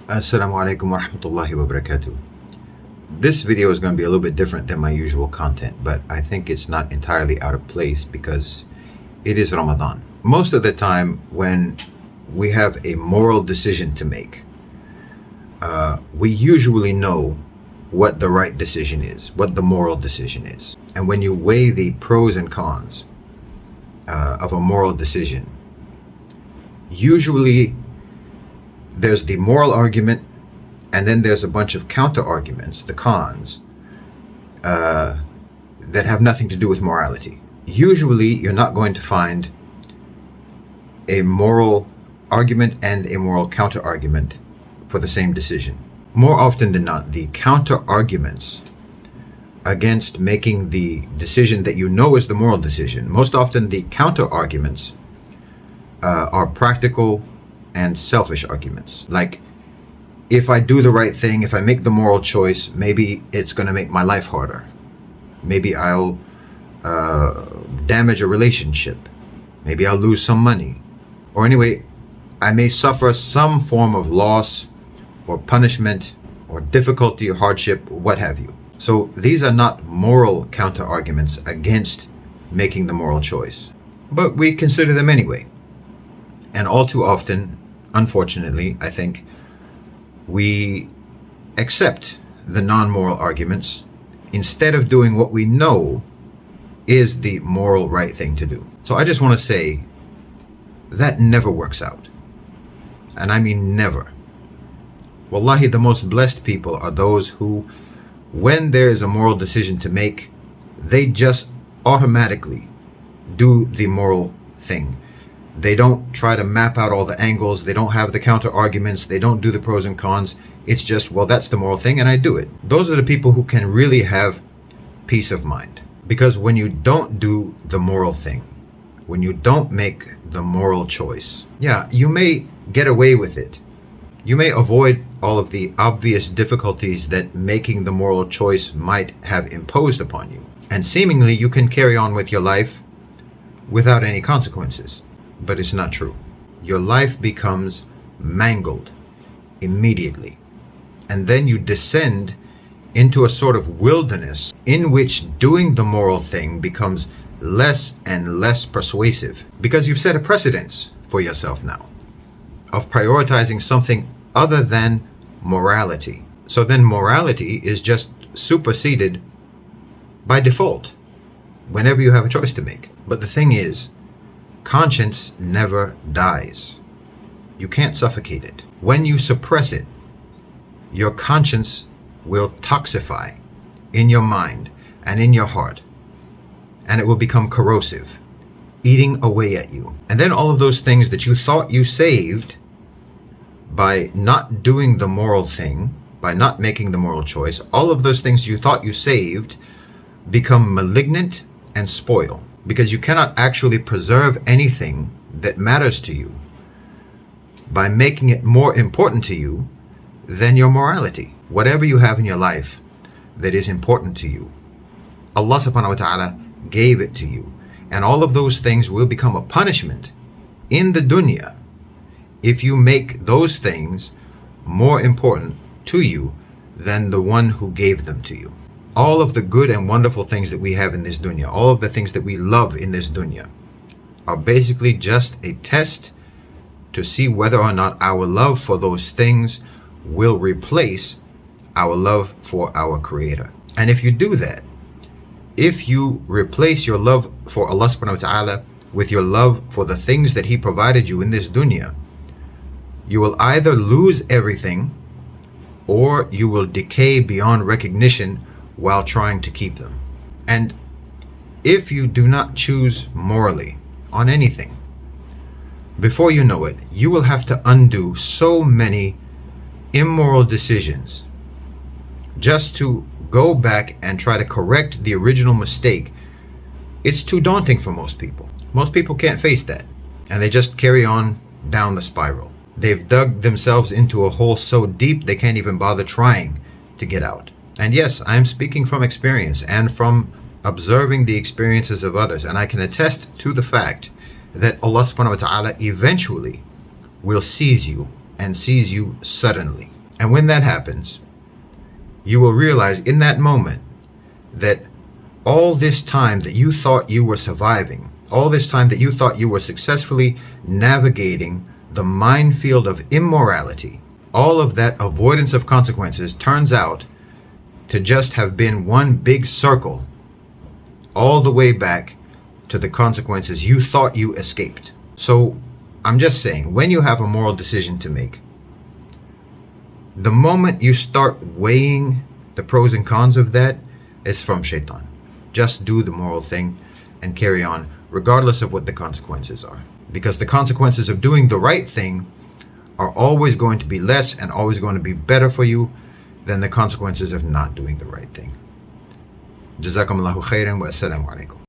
Assalamu alaikum wa rahmatullahi wa barakatuh. This video is going to be a little bit different than my usual content, but I think it's not entirely out of place because it is Ramadan. Most of the time when we have a moral decision to make, we usually know what the right decision is, what the moral decision is. And when you weigh the pros and cons of a moral decision, usually there's the moral argument, and then there's a bunch of counter arguments, the cons, that have nothing to do with morality. Usually you're not going to find a moral argument and a moral counter argument for the same decision. More often than not, the counter arguments against making the decision that you know is the moral decision, most often the counter arguments are practical and selfish arguments. Like, if I do the right thing, if I make the moral choice, maybe it's going to make my life harder. Maybe I'll damage a relationship. Maybe I'll lose some money. Or anyway, I may suffer some form of loss or punishment or difficulty or hardship, what have you. So these are not moral counter arguments against making the moral choice, but we consider them anyway. And all too often, unfortunately, I think, we accept the non-moral arguments instead of doing what we know is the moral right thing to do. So I just want to say that never works out. And I mean never. Wallahi, the most blessed people are those who, when there is a moral decision to make, they just automatically do the moral thing. They don't try to map out all the angles. They don't have the counter arguments. They don't do the pros and cons. It's just, well, that's the moral thing and I do it. Those are the people who can really have peace of mind. Because when you don't do the moral thing, when you don't make the moral choice, yeah, you may get away with it. You may avoid all of the obvious difficulties that making the moral choice might have imposed upon you. And seemingly you can carry on with your life without any consequences. But it's not true. Your life becomes mangled immediately. And then you descend into a sort of wilderness in which doing the moral thing becomes less and less persuasive, because you've set a precedence for yourself now of prioritizing something other than morality. So then morality is just superseded by default whenever you have a choice to make. But the thing is, conscience never dies. You can't suffocate it. When you suppress it, your conscience will toxify in your mind and in your heart, and it will become corrosive, eating away at you. And then all of those things that you thought you saved by not doing the moral thing, by not making the moral choice, all of those things you thought you saved become malignant and spoil. Because you cannot actually preserve anything that matters to you by making it more important to you than your morality. Whatever you have in your life that is important to you, Allah subhanahu wa ta'ala gave it to you. And all of those things will become a punishment in the dunya if you make those things more important to you than the one who gave them to you. All of the good and wonderful things that we have in this dunya, all of the things that we love in this dunya, are basically just a test to see whether or not our love for those things will replace our love for our Creator. And if you do that, if you replace your love for Allah subhanahu wa ta'ala with your love for the things that He provided you in this dunya, you will either lose everything or you will decay beyond recognition while trying to keep them. And if you do not choose morally on anything, before you know it, you will have to undo so many immoral decisions just to go back and try to correct the original mistake. It's too daunting for most people. Most people can't face that, and they just carry on down the spiral. They've dug themselves into a hole so deep they can't even bother trying to get out. And yes, I'm speaking from experience and from observing the experiences of others, and I can attest to the fact that Allah subhanahu wa ta'ala eventually will seize you, and seize you suddenly. And when that happens, you will realize in that moment that all this time that you thought you were surviving, all this time that you thought you were successfully navigating the minefield of immorality, all of that avoidance of consequences turns out to just have been one big circle all the way back to the consequences you thought you escaped. So I'm just saying, when you have a moral decision to make, the moment you start weighing the pros and cons of that, it's from shaitan. Just do the moral thing and carry on, regardless of what the consequences are. Because the consequences of doing the right thing are always going to be less and always going to be better for you than the consequences of not doing the right thing. Jazakumullahu khairan wa assalamu alaikum.